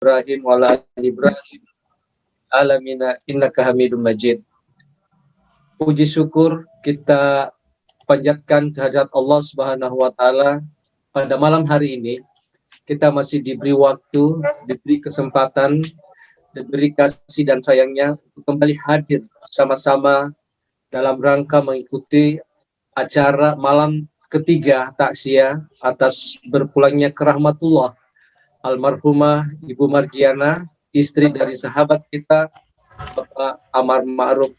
Ibrahim wa ala ali Ibrahim alamina innaka Hamidum Majid. Puji syukur kita panjatkan kehadirat Allah Subhanahu wa taala pada malam hari ini. Kita masih diberi waktu, diberi kesempatan, diberi kasih dan sayangnya untuk kembali hadir sama-sama dalam rangka mengikuti acara malam ketiga takziah atas berpulangnya ke rahmatullah almarhumah Ibu Margiana, istri dari sahabat kita Bapak Amar Ma'ruf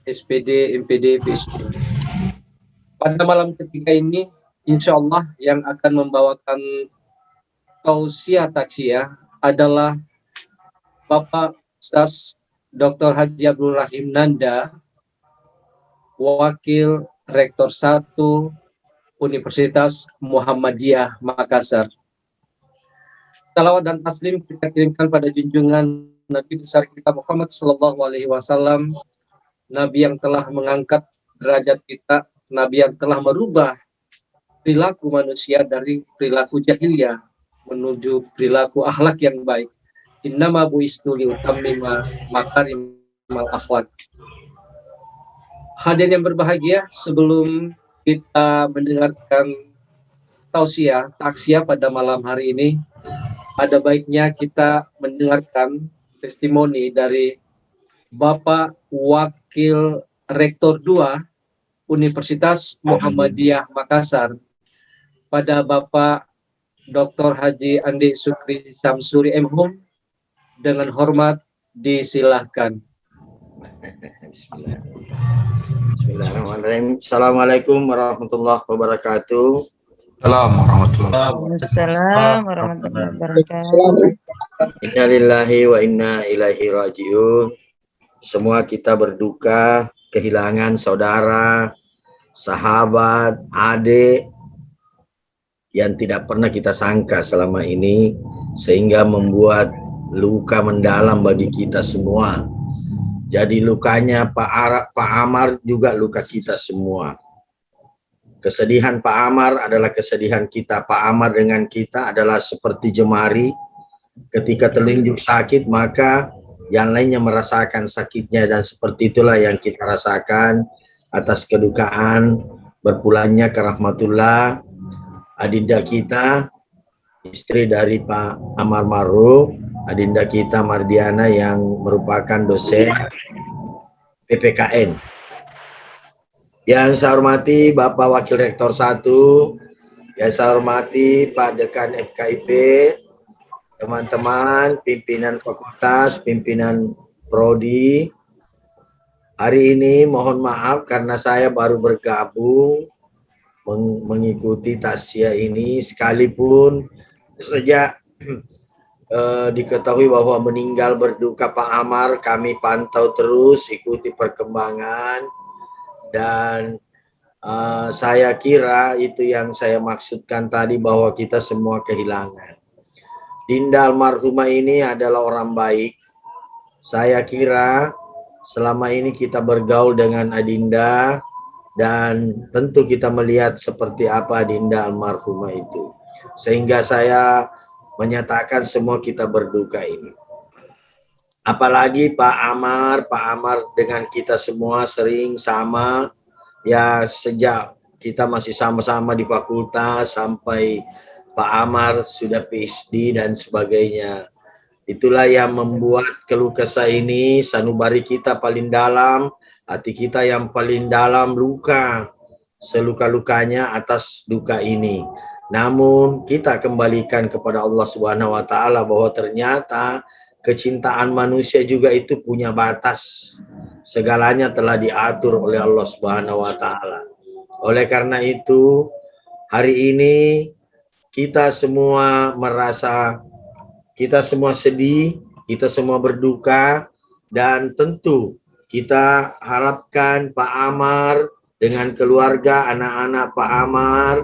SPD, MPD, PhD. Pada malam ketiga ini insya Allah yang akan membawakan tausiah takziah adalah Bapak Ustaz Dr. Haji Abdul Rahim Nanda, Wakil Rektor 1 Universitas Muhammadiyah Makassar. Salawat dan taslim kita kirimkan pada junjungan Nabi besar kita Muhammad Sallallahu Alaihi Wasallam, Nabi yang telah mengangkat derajat kita, Nabi yang telah merubah perilaku manusia dari perilaku jahiliyah menuju perilaku akhlak yang baik. Innama bu'istu liutammima makarimal akhlak. Hadirin yang berbahagia, sebelum kita mendengarkan tausiah takziah pada malam hari ini, ada baiknya kita mendengarkan testimoni dari Bapak Wakil Rektor 2 Universitas Muhammadiyah Makassar, pada Bapak Dr. Haji Andi Sukri Samsuri MHum. Dengan hormat disilahkan. Bismillahirrahmanirrahim. Assalamualaikum warahmatullahi wabarakatuh. Waalaikumsalam warahmatullahi wabarakatuh. Inna lillahi wa inna ilaihi rajiun. Semua kita berduka kehilangan saudara, sahabat, adik yang tidak pernah kita sangka selama ini, sehingga membuat luka mendalam bagi kita semua. Jadi lukanya Pak Amar juga luka kita semua. Kesedihan Pak Amar adalah kesedihan kita. Pak Amar dengan kita adalah seperti jemari. Ketika terlinjuk sakit, maka yang lainnya merasakan sakitnya, dan seperti itulah yang kita rasakan atas kedukaan berpulangnya ke rahmatullah adinda kita, istri dari Pak Amar Ma'ruf, adinda kita Mardiana yang merupakan dosen PPKN. Yang saya hormati Bapak Wakil Rektor 1, yang saya hormati Pak Dekan FKIP, teman-teman pimpinan fakultas, pimpinan prodi. Hari ini mohon maaf karena saya baru bergabung mengikuti takziah ini, sekalipun sejak diketahui bahwa meninggal berduka Pak Amar, kami pantau terus, ikuti perkembangan, dan saya kira itu yang saya maksudkan tadi, bahwa kita semua kehilangan. Dinda almarhumah ini adalah orang baik. Saya kira selama ini kita bergaul dengan Adinda, dan tentu kita melihat seperti apa Adinda almarhumah itu, sehingga saya menyatakan semua kita berduka ini. Apalagi Pak Amar dengan kita semua sering sama, ya sejak kita masih sama-sama di fakultas sampai Pak Amar sudah PhD dan sebagainya. Itulah yang membuat keluh kesah ini, sanubari kita paling dalam, hati kita yang paling dalam luka, seluka-lukanya atas duka ini. Namun kita kembalikan kepada Allah Subhanahu wa taala bahwa ternyata kecintaan manusia juga itu punya batas. Segalanya telah diatur oleh Allah Subhanahu wa taala. Oleh karena itu, hari ini kita semua merasa, kita semua sedih, kita semua berduka, dan tentu kita harapkan Pak Amar dengan keluarga, anak-anak Pak Amar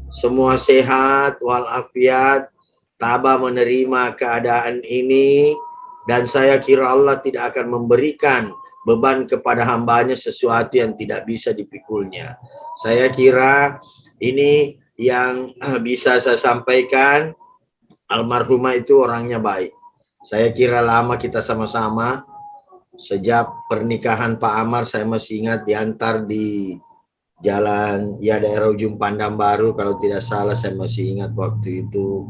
semua sehat walafiat, tabah menerima keadaan ini, dan saya kira Allah tidak akan memberikan beban kepada hambanya sesuatu yang tidak bisa dipikulnya. Saya kira ini yang bisa saya sampaikan. Almarhumah itu orangnya baik. Saya kira lama kita sama-sama. Sejak pernikahan Pak Amar, saya masih ingat diantar di jalan, ya daerah ujung Pandang Baru, kalau tidak salah saya masih ingat waktu itu.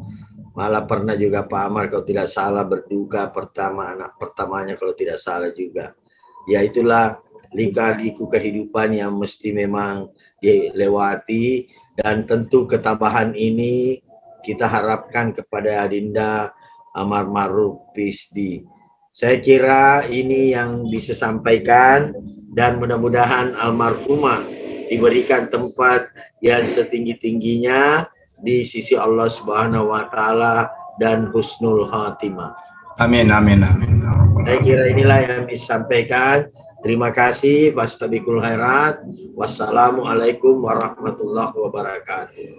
Malah pernah juga Pak Amar kalau tidak salah berduka pertama, anak pertamanya kalau tidak salah juga. Ya itulah lika-liku kehidupan yang mesti memang dilewati, dan tentu ketabahan ini kita harapkan kepada Adinda Amar Ma'ruf PhD. Saya kira ini yang bisa sampaikan, dan mudah-mudahan almarhumah diberikan tempat yang setinggi-tingginya di sisi Allah Subhanahu wa taala dan husnul khatimah. Amin, amin, amin. Saya kira inilah yang disampaikan. Terima kasih. Fastabiqul khairat. Wassalamualaikum warahmatullahi wabarakatuh.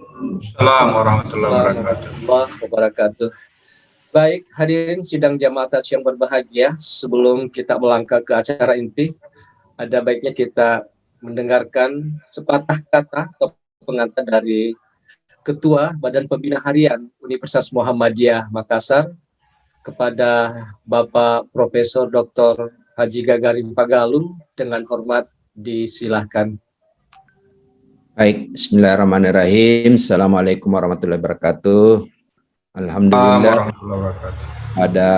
Assalamualaikum warahmatullahi wabarakatuh. Warahmatullahi wabarakatuh. Baik, hadirin sidang jamaah tasyih yang berbahagia, sebelum kita melangkah ke acara inti, ada baiknya kita mendengarkan sepatah kata atau pengantar dari Ketua Badan Pembina Harian Universitas Muhammadiyah Makassar kepada Bapak Profesor Dr. Haji Gagarin Pagalung. Dengan hormat disilahkan. Baik, bismillahirrahmanirrahim. Assalamualaikum warahmatullahi wabarakatuh. Alhamdulillah, pada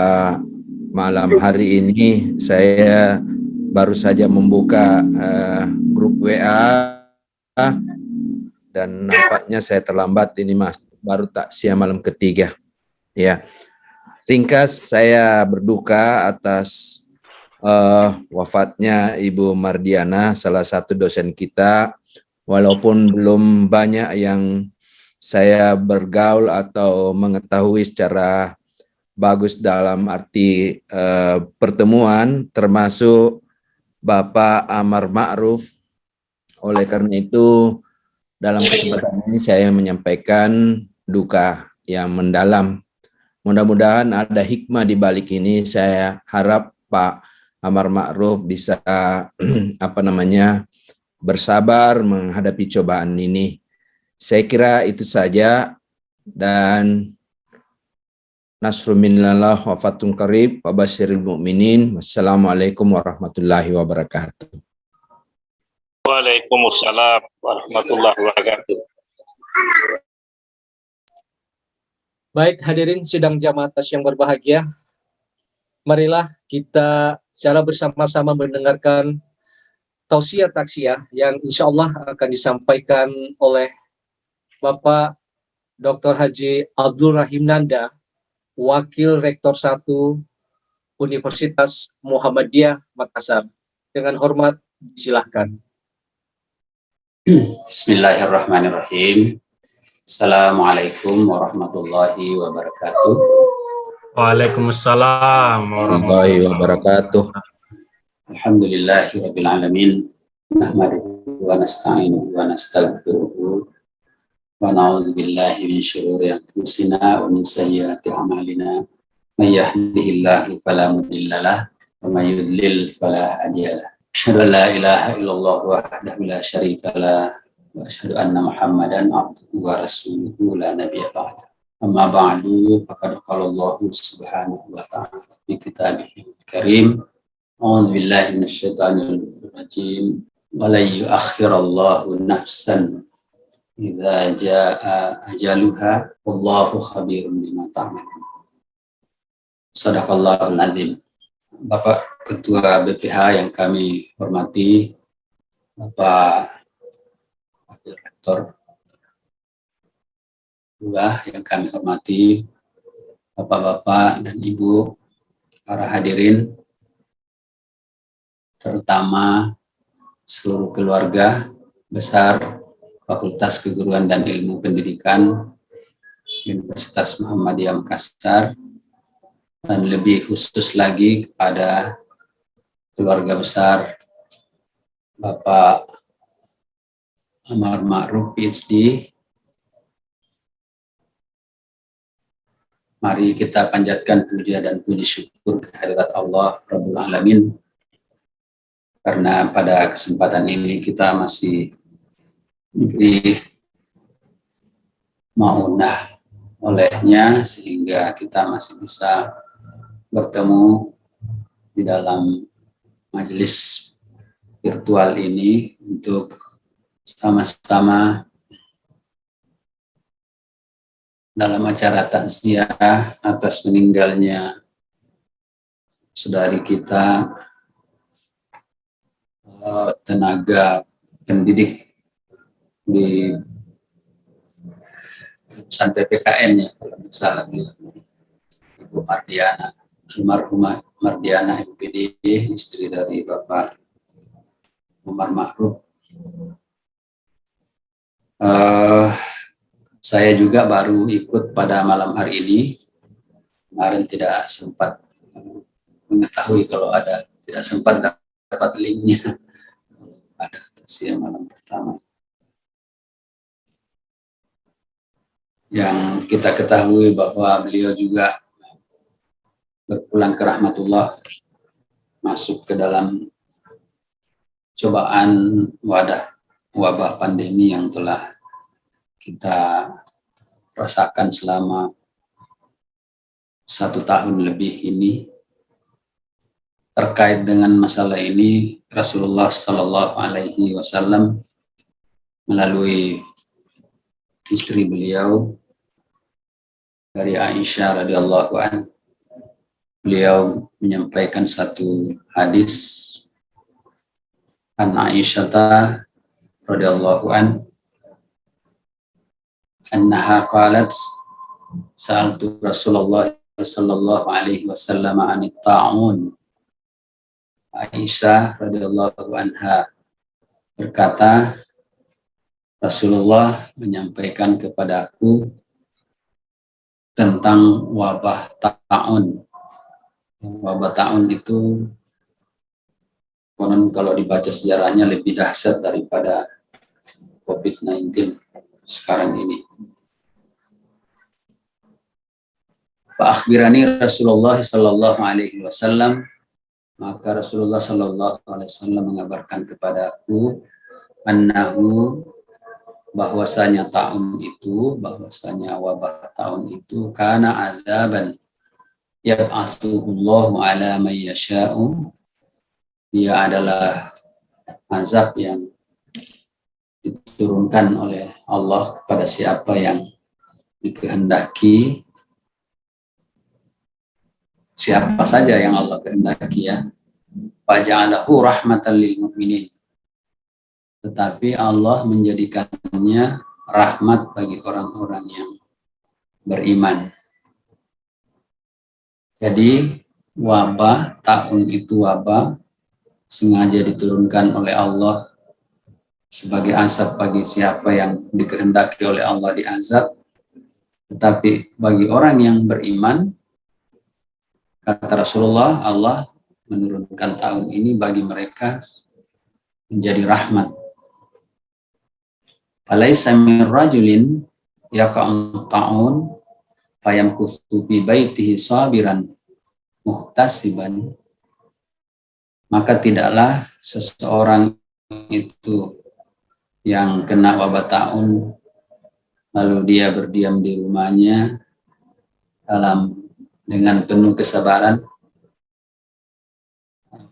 malam hari ini saya baru saja membuka grup WA, dan nampaknya saya terlambat ini Mas, baru taksiah malam ketiga. Ya, ringkas saya berduka atas wafatnya Ibu Mardiana, salah satu dosen kita. Walaupun belum banyak yang saya bergaul atau mengetahui secara bagus dalam arti pertemuan, termasuk Bapak Amar Ma'ruf. Oleh karena itu, dalam kesempatan ini saya menyampaikan duka yang mendalam. Mudah-mudahan ada hikmah di balik ini. Saya harap Pak Amar Ma'ruf bisa bersabar menghadapi cobaan ini. Saya kira itu saja, dan nasrun minallah wa fathun qarib wa basyiril mu'minin. Wassalamualaikum warahmatullahi wabarakatuh. Waalaikumsalam warahmatullahi wabarakatuh. Baik, hadirin sidang jamaah tasyih yang berbahagia, marilah kita secara bersama-sama mendengarkan tausiah taksiah yang insya Allah akan disampaikan oleh Bapak Dr. Haji Abdul Rahim Nanda, Wakil Rektor 1 Universitas Muhammadiyah Makassar. Dengan hormat, silahkan. Bismillahirrahmanirrahim. Assalamualaikum warahmatullahi wabarakatuh. Waalaikumsalam warahmatullahi wabarakatuh. Alhamdulillahirabbil alamin. Nahmaduhu wa nasta'inuhu wa nastaghfiruhu. Wa na'udzu billahi min syururi anfusina wa min sayyiati a'malina. May yahdihillahu fala mudilla lahu wa may yudlil fala hadiya lahu. Asyhadu an la ilaha illallah wahdahu la syarika lahu wa asyhadu anna Muhammadan abduhu wa rasuluhu la nabiyya ba'da. Amma ba'du, faqad qala Allah subhanahu wa ta'ala fi kitabihil karim. A'udzu billahi minasyaitonir rajim. Wa la yu'akhkhirallahu nafsan idza jaa ajaluha wallahu khabirum bima ta'malun. Shadaqallahul azim. Bapak Ketua BPH yang kami hormati, Bapak Wakil Rektor 2 yang kami hormati, Bapak-bapak dan Ibu, para hadirin, terutama seluruh keluarga besar Fakultas Keguruan dan Ilmu Pendidikan Universitas Muhammadiyah Makassar, dan lebih khusus lagi kepada keluarga besar Bapak Amar Ma'ruf PhD. Mari kita panjatkan puja dan puji syukur kehadirat Allah Rabbul Alamin, karena pada kesempatan ini kita masih diberi maunah olehnya sehingga kita masih bisa bertemu di dalam majelis virtual ini untuk sama-sama dalam acara takziah atas meninggalnya saudari kita, tenaga pendidik di jurusan PPKN ya, kalau tidak salah, Ibu Mardiana, almarhumah Mardiana MPD, istri dari Bapak Umar Ma'ruf. Saya juga baru ikut pada malam hari ini. Kemarin tidak sempat mengetahui kalau ada, tidak sempat dapat linknya. Ada tasya malam pertama. Yang kita ketahui bahwa beliau juga berpulang ke rahmatullah, masuk ke dalam cobaan wabah pandemi yang telah kita rasakan selama 1 tahun lebih ini. Terkait dengan masalah ini, Rasulullah Sallallahu Alaihi Wasallam melalui istri beliau dari Aisyah radhiyallahu an, beliau menyampaikan satu hadis an Aisyah radhiyallahu an, annaha qalat sa'altu Rasulullah sallallahu alaihi wasallam 'anit ta'un. Aisyah radhiyallahu anha berkata, Rasulullah menyampaikan kepadaku tentang wabah ta'un. Wabah ta'un itu konon kalau dibaca sejarahnya lebih dahsyat daripada COVID-19 sekarang ini. Fa akhbirani Rasulullah sallallahu alaihi wasallam, maka Rasulullah sallallahu alaihi wasallam mengabarkan kepadaku annahu, bahwasanya ta'un itu, bahwasanya wabah ta'un itu kana adzaban yab'athuhullahu ala man yasha'u, dia adalah azab yang diturunkan oleh Allah kepada siapa yang dikehendaki, siapa saja yang Allah kehendaki ya. Faja'alahu rahmatan lil mu'minin, tetapi Allah menjadikannya rahmat bagi orang-orang yang beriman. Jadi wabah ta'un itu wabah sengaja diturunkan oleh Allah sebagai azab bagi siapa yang dikehendaki oleh Allah diazab. Tetapi bagi orang yang beriman, kata Rasulullah, Allah menurunkan ta'un ini bagi mereka menjadi rahmat. Falaisa min rajulin yaqa'u ta'un fayamkuthu bi baitihi sabiran muhtasiban, maka tidaklah seseorang itu yang kena wabah ta'un lalu dia berdiam di rumahnya dengan penuh kesabaran,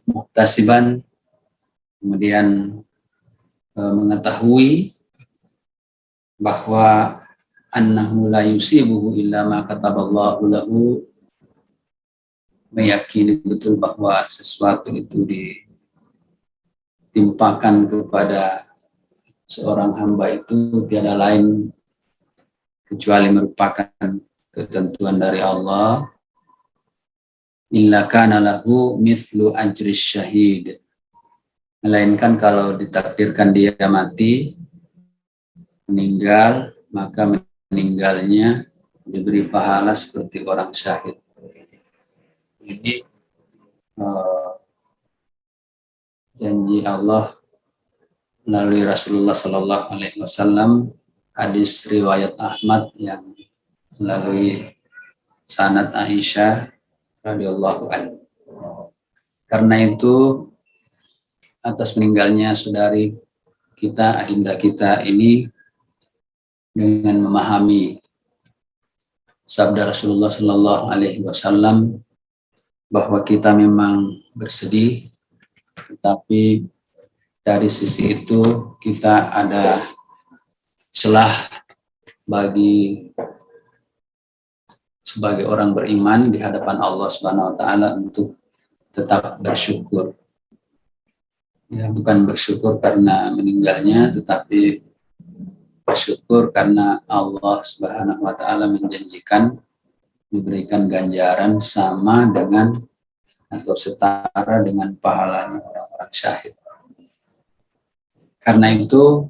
muhtasiban, kemudian mengetahui bahwa annahu la yusibuhu illa ma kataballahu lahu, meyakini betul bahwa sesuatu itu ditimpakan kepada seorang hamba itu tiada lain kecuali merupakan ketentuan dari Allah. Illa kana lahu mithlu ajris syahid, melainkan kalau ditakdirkan dia mati, meninggal, maka meninggalnya diberi pahala seperti orang syahid. Ini janji Allah melalui Rasulullah Sallallahu Alaihi Wasallam, hadis riwayat Ahmad yang melalui sanad Aisyah radhiyallahu anha. Karena itu, atas meninggalnya saudari kita, adinda kita ini, dengan memahami sabda Rasulullah Sallallahu Alaihi Wasallam, bahwa kita memang bersedih, tetapi dari sisi itu kita ada celah bagi sebagai orang beriman di hadapan Allah Subhanahu wa taala untuk tetap bersyukur. Ya, bukan bersyukur karena meninggalnya, tetapi bersyukur karena Allah Subhanahu wa taala menjanjikan diberikan ganjaran sama dengan atau setara dengan pahalanya orang-orang syahid. Karena itu,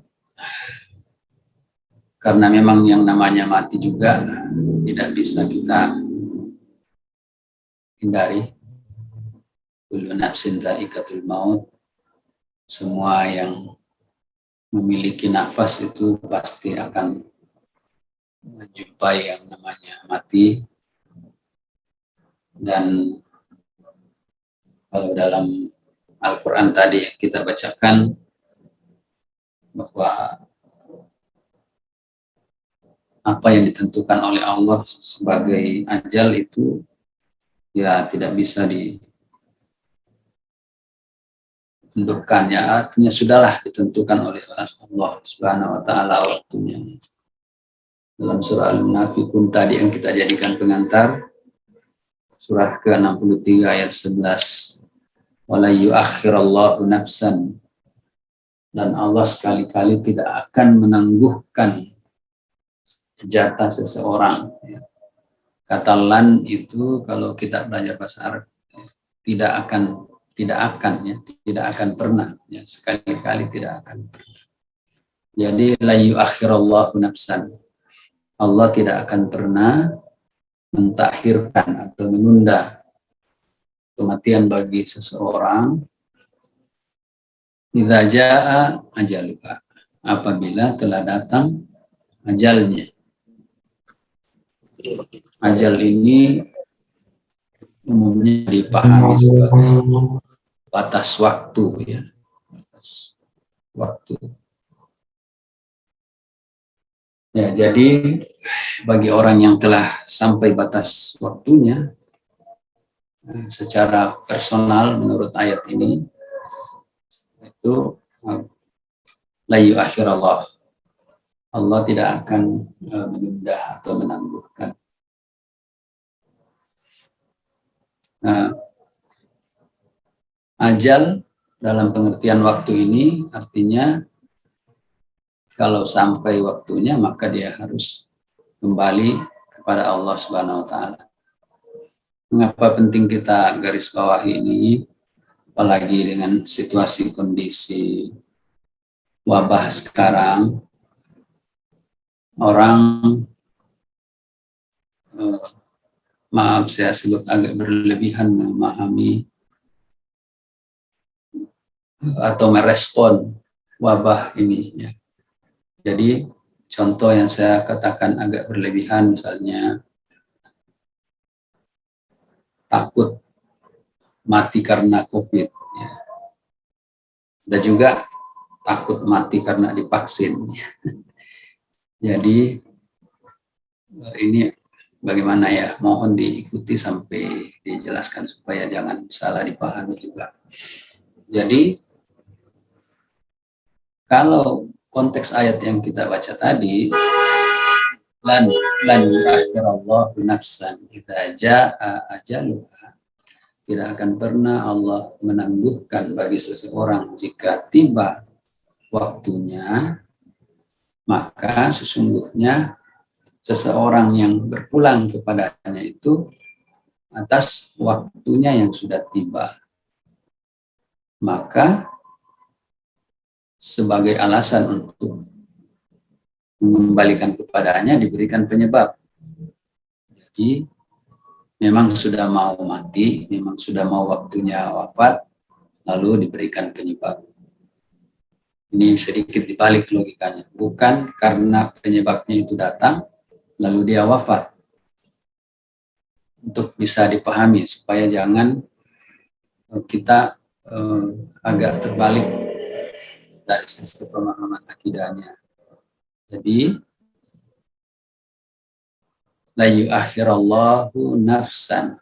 karena memang yang namanya mati juga tidak bisa kita hindari. Kullu nafsin dha'iqatul maut. Semua yang memiliki nafas itu pasti akan menjumpai yang namanya mati. Dan kalau dalam Al-Quran tadi yang kita bacakan, bahwa apa yang ditentukan oleh Allah sebagai ajal itu ya tidak bisa ditundukkan, ya artinya sudahlah ditentukan oleh Allah Subhanahu wa taala waktunya. Dalam surah Al-Munafiqun tadi yang kita jadikan pengantar, surah ke-63 ayat 11, wala yuakhirallahu nafsan, dan Allah sekali-kali tidak akan menangguhkan jatah seseorang. Kata lan itu kalau kita belajar bahasa Arab tidak akan pernah, ya, sekali-kali tidak akan pernah. Jadi la yuakhirallahu nafsan, Allah tidak akan pernah mentakhirkan atau menunda kematian bagi seseorang. Idza jaa ajaluha, apabila telah datang ajalnya. Ajal ini umumnya dipahami sebagai batas waktu, ya, batas waktu. Ya, jadi bagi orang yang telah sampai batas waktunya, secara personal menurut ayat ini, itu la yuakhirallah, Allah tidak akan menunda atau menangguhkan. Nah, ajal dalam pengertian waktu ini artinya kalau sampai waktunya maka dia harus kembali kepada Allah Subhanahu wa taala. Mengapa penting kita garis bawahi ini, apalagi dengan situasi kondisi wabah sekarang, orang maaf saya sebut agak berlebihan memahami atau merespon wabah ini, ya. Jadi contoh yang saya katakan agak berlebihan, misalnya takut mati karena COVID, ya. Dan juga takut mati karena divaksin, ya. Jadi ini bagaimana ya, mohon diikuti sampai dijelaskan supaya jangan salah dipahami juga. Jadi kalau konteks ayat yang kita baca tadi, lan yuakhirallahu nafsan idza jaa ajaluha, tidak akan pernah Allah menangguhkan bagi seseorang jika tiba waktunya, maka sesungguhnya seseorang yang berpulang kepadanya itu atas waktunya yang sudah tiba, maka sebagai alasan untuk mengembalikan kepadanya diberikan penyebab. Jadi memang sudah mau mati, memang sudah mau waktunya wafat, lalu diberikan penyebab. Ini sedikit dibalik logikanya, bukan karena penyebabnya itu datang lalu dia wafat. Untuk bisa dipahami supaya jangan kita agak terbalik dari sisi pemahaman akidahnya. Jadi la yuakhirallahu nafsan,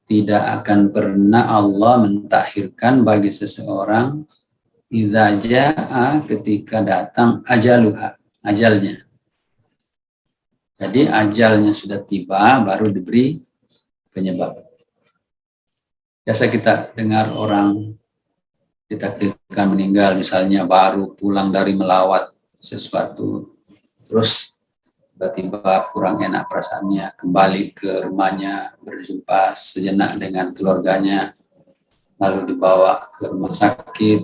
tidak akan pernah Allah mentakhirkan bagi seseorang idza jaa, ketika datang ajalnya. Jadi ajalnya sudah tiba baru diberi penyebab. Biasa kita dengar orang ditakdirkan meninggal, misalnya baru pulang dari melawat sesuatu, terus tiba-tiba kurang enak perasaannya, kembali ke rumahnya, berjumpa sejenak dengan keluarganya, lalu dibawa ke rumah sakit,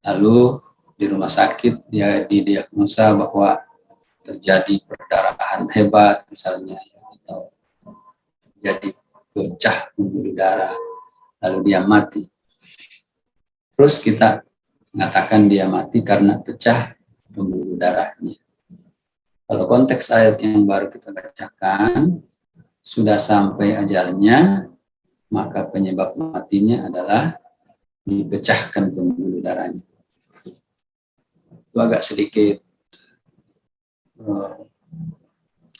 lalu di rumah sakit dia didiagnosa bahwa terjadi perdarahan hebat misalnya, atau terjadi pecah pembuluh darah, lalu dia mati. Terus kita mengatakan dia mati karena pecah pembuluh darahnya. Kalau konteks ayat yang baru kita bacakan, sudah sampai ajalnya, maka penyebab matinya adalah dipecahkan pembuluh darahnya. Itu agak sedikit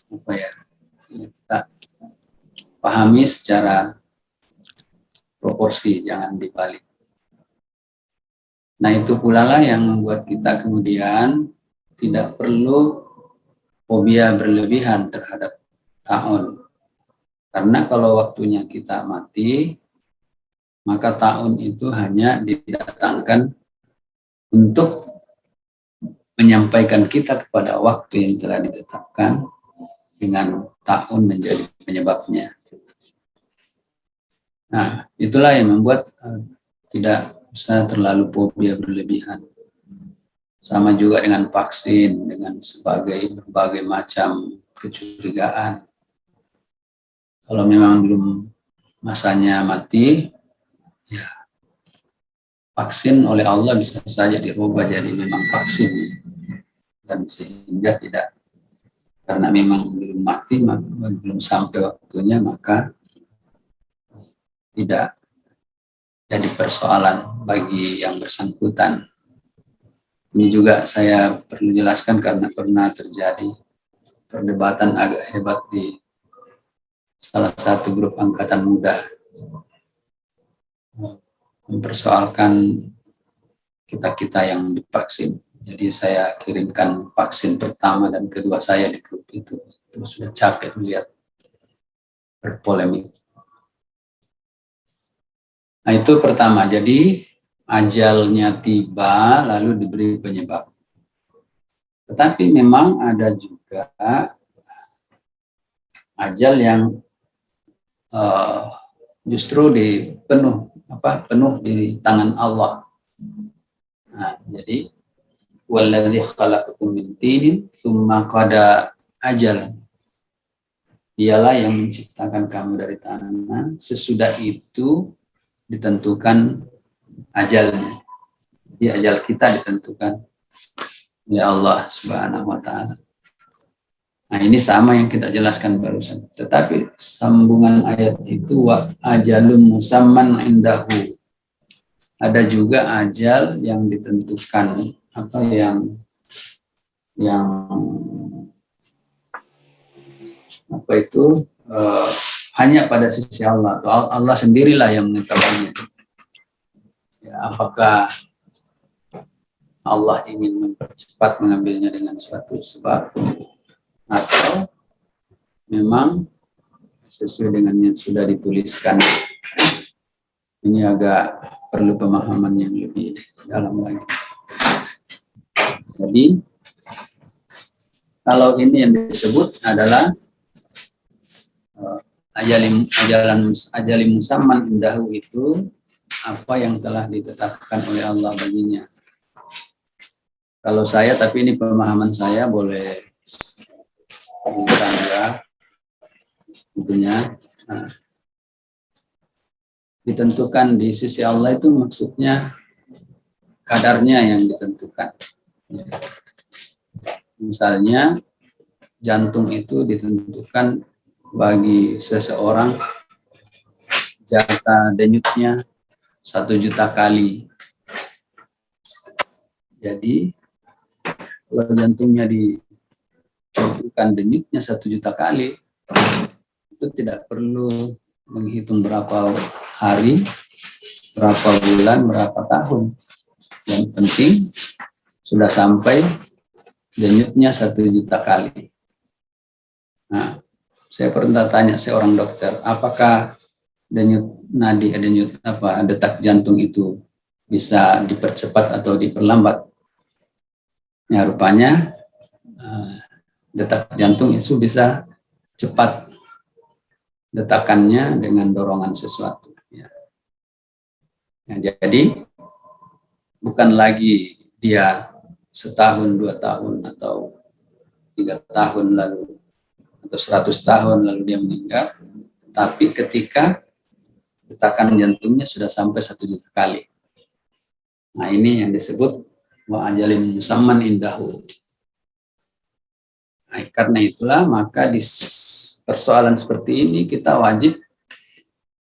kita pahami secara proporsi, jangan dibalik. Nah, itu pula lah yang membuat kita kemudian tidak perlu fobia berlebihan terhadap ta'un. Karena kalau waktunya kita mati, maka ta'un itu hanya didatangkan untuk menyampaikan kita kepada waktu yang telah ditetapkan, dengan ta'un menjadi penyebabnya. Nah, itulah yang membuat tidak usah terlalu fobia berlebihan. Sama juga dengan vaksin, dengan berbagai macam kecurigaan. Kalau memang belum masanya mati, ya vaksin oleh Allah bisa saja dirubah jadi memang vaksin, dan sehingga tidak, karena memang belum mati, belum sampai waktunya, maka tidak jadi persoalan bagi yang bersangkutan. Ini juga saya perlu jelaskan karena pernah terjadi perdebatan agak hebat di salah satu grup angkatan muda, mempersoalkan kita-kita yang divaksin. Jadi saya kirimkan vaksin pertama dan kedua saya di grup itu. Sudah capek melihat berpolemik. Nah, itu pertama. Jadi ajalnya tiba lalu diberi penyebab. Tetapi memang ada juga ajal yang justru penuh di tangan Allah. Nah, jadi waladzi khalaqakum min tinin tsumma qada ajal. Dialah yang menciptakan kamu dari tanah, sesudah itu ditentukan ajalnya. Jadi ajal kita ditentukan oleh Allah Subhanahu wa taala. Nah, ini sama yang kita jelaskan barusan. Tetapi sambungan ayat itu wa ajalun musamman indahu. Ada juga ajal yang ditentukan, hanya pada sisi Allah. Allah sendirilah yang mengetahuinya. Ya, apakah Allah ingin mempercepat mengambilnya dengan suatu sebab, atau memang sesuai dengan yang sudah dituliskan. Ini agak perlu pemahaman yang lebih dalam lagi. Jadi kalau ini yang disebut adalah ajalim musamman indahu, itu apa yang telah ditetapkan oleh Allah baginya. Kalau saya, tapi ini pemahaman saya, boleh ya, tentunya. Nah, ditentukan di sisi Allah itu maksudnya kadarnya yang ditentukan. Misalnya jantung itu ditentukan bagi seseorang jatah denyutnya 1 juta kali. Jadi kalau jantungnya ditentukan denyutnya 1 juta kali, itu tidak perlu menghitung berapa hari, berapa bulan, berapa tahun. Yang penting sudah sampai denyutnya 1 juta kali. Nah, saya pernah tanya seorang dokter, apakah denyut detak jantung itu bisa dipercepat atau diperlambat? Ya, rupanya detak jantung itu bisa cepat detakannya dengan dorongan sesuatu. Ya. Ya, jadi bukan lagi dia setahun, 2 tahun, atau 3 tahun lalu, atau 100 tahun lalu dia meninggal, tapi ketika detakan jantungnya sudah sampai 1 juta kali. Nah, ini yang disebut wa ajalin musamman indahu. Nah, karena itulah maka di persoalan seperti ini kita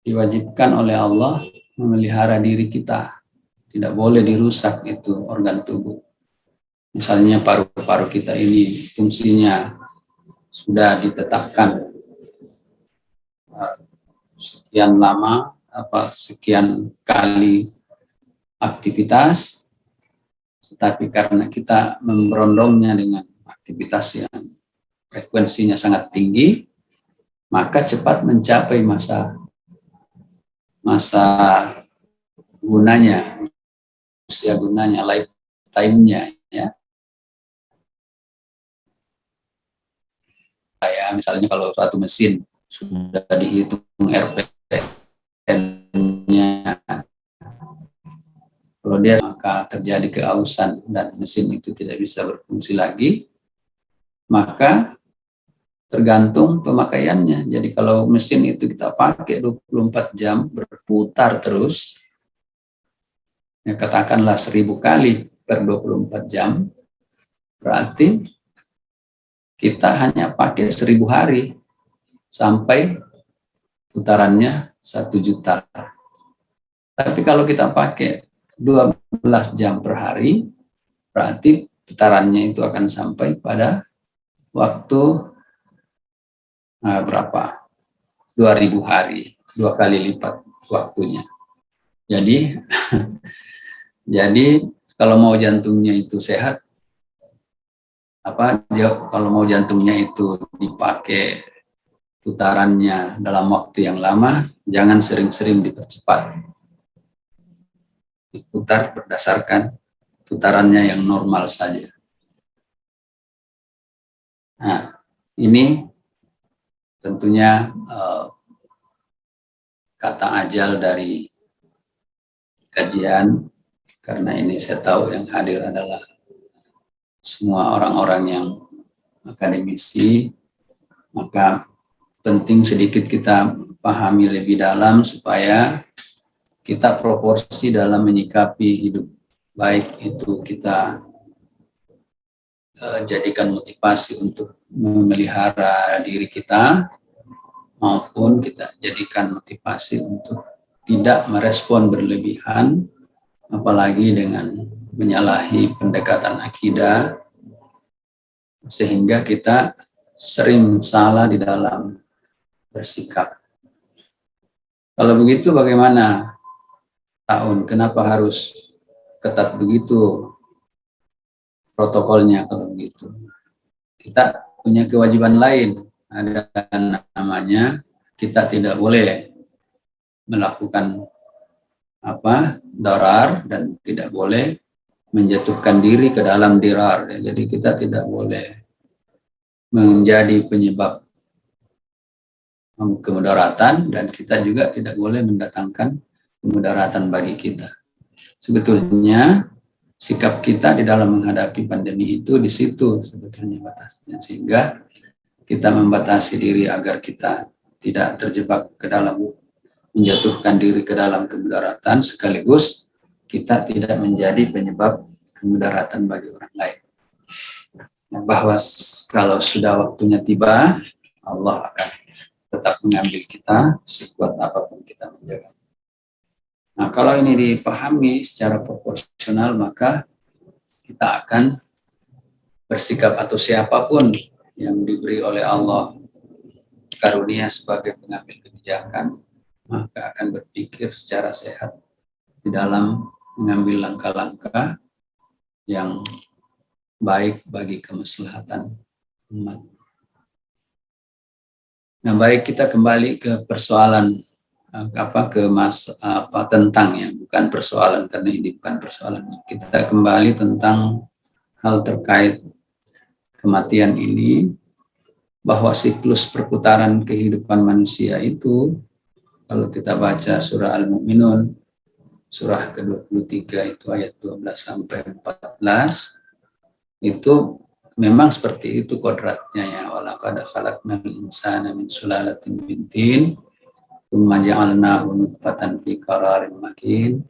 diwajibkan oleh Allah memelihara diri kita. Tidak boleh dirusak itu organ tubuh. Misalnya paru-paru kita ini fungsinya sudah ditetapkan sekian lama, sekian kali aktivitas, tetapi karena kita memberondongnya dengan aktivitas yang frekuensinya sangat tinggi, maka cepat mencapai masa gunanya, usia gunanya, lifetime-nya, ya. Kayak misalnya kalau suatu mesin sudah dihitung RPM-nya, kalau dia maka terjadi keausan dan mesin itu tidak bisa berfungsi lagi, maka tergantung pemakaiannya. Jadi kalau mesin itu kita pakai 24 jam berputar terus, ya katakanlah 1000 kali per 24 jam, berarti kita hanya pakai 1000 hari sampai putarannya 1 juta. Tapi kalau kita pakai 12 jam per hari, berarti putarannya itu akan sampai pada waktu berapa? 2000 hari, 2 kali lipat waktunya. Jadi kalau mau jantungnya itu sehat, kalau mau jantungnya itu dipakai putarannya dalam waktu yang lama, jangan sering-sering dipercepat. Diputar berdasarkan putarannya yang normal saja. Nah, ini tentunya kata ajal dari kajian, karena ini saya tahu yang hadir adalah semua orang-orang yang akademisi, maka penting sedikit kita pahami lebih dalam supaya kita proporsi dalam menyikapi hidup. Baik itu kita jadikan motivasi untuk memelihara diri kita, maupun kita jadikan motivasi untuk tidak merespon berlebihan, apalagi dengan menyalahi pendekatan akidah, sehingga kita sering salah di dalam bersikap. Kalau begitu bagaimana tahun? Kenapa harus ketat begitu protokolnya kalau begitu? Kita punya kewajiban lain, ada namanya kita tidak boleh melakukan darar dan tidak boleh menjatuhkan diri ke dalam dirar. Jadi kita tidak boleh menjadi penyebab kemudaratan dan kita juga tidak boleh mendatangkan kemudaratan bagi kita. Sebetulnya sikap kita di dalam menghadapi pandemi itu di situ sebetulnya batasnya, sehingga kita membatasi diri agar kita tidak terjebak ke dalam menjatuhkan diri ke dalam kemudaratan, sekaligus kita tidak menjadi penyebab kemudaratan bagi orang lain. Bahwa kalau sudah waktunya tiba, Allah akan tetap mengambil kita sekuat apapun kita menjaga. Nah, kalau ini dipahami secara proporsional, maka kita akan bersikap, atau siapapun yang diberi oleh Allah karunia sebagai pengambil kebijakan, maka akan berpikir secara sehat di dalam mengambil langkah-langkah yang baik bagi kemaslahatan umat. Nah, baik, kita kembali ke persoalan tentang ya, bukan persoalan karena ini bukan persoalan. Kita kembali tentang hal terkait kematian ini, bahwa siklus perputaran kehidupan manusia itu, kalau kita baca surah Al-Mu'minun, surah ke-23 itu ayat 12 sampai 14, itu memang seperti itu kodratnya ya. Walaqad khalaqnal insana min sulalatin min tin, tsumma ja'alnahu nutfatan fi qararin makin,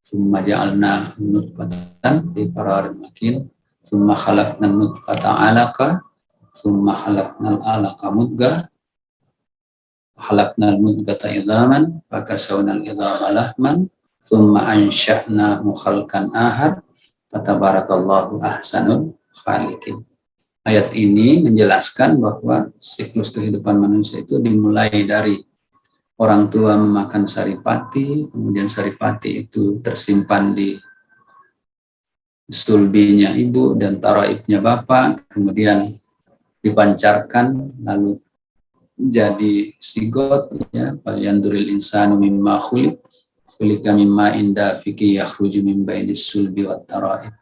tsumma ja'alnahu nutfatan fi qararin makin, tsumma khalaqnan nutfata 'alaqah, tsumma khalaqnal 'alaqa mudghah, khalaqnal mudghata idhaman, fakasawnal idhama lahman, tsumma ansha'nahu khalqan ahad, fatabarakallahu ahsanul khaliqin. Ayat ini menjelaskan bahwa siklus kehidupan manusia itu dimulai dari orang tua memakan saripati, kemudian saripati itu tersimpan di sulbinya ibu dan taraibnya bapak, kemudian dipancarkan lalu jadi sigot ya. Falyanduril insanu mimma khuliqa mimma inda fiki yakhruju min bainis sulbi wat taraib.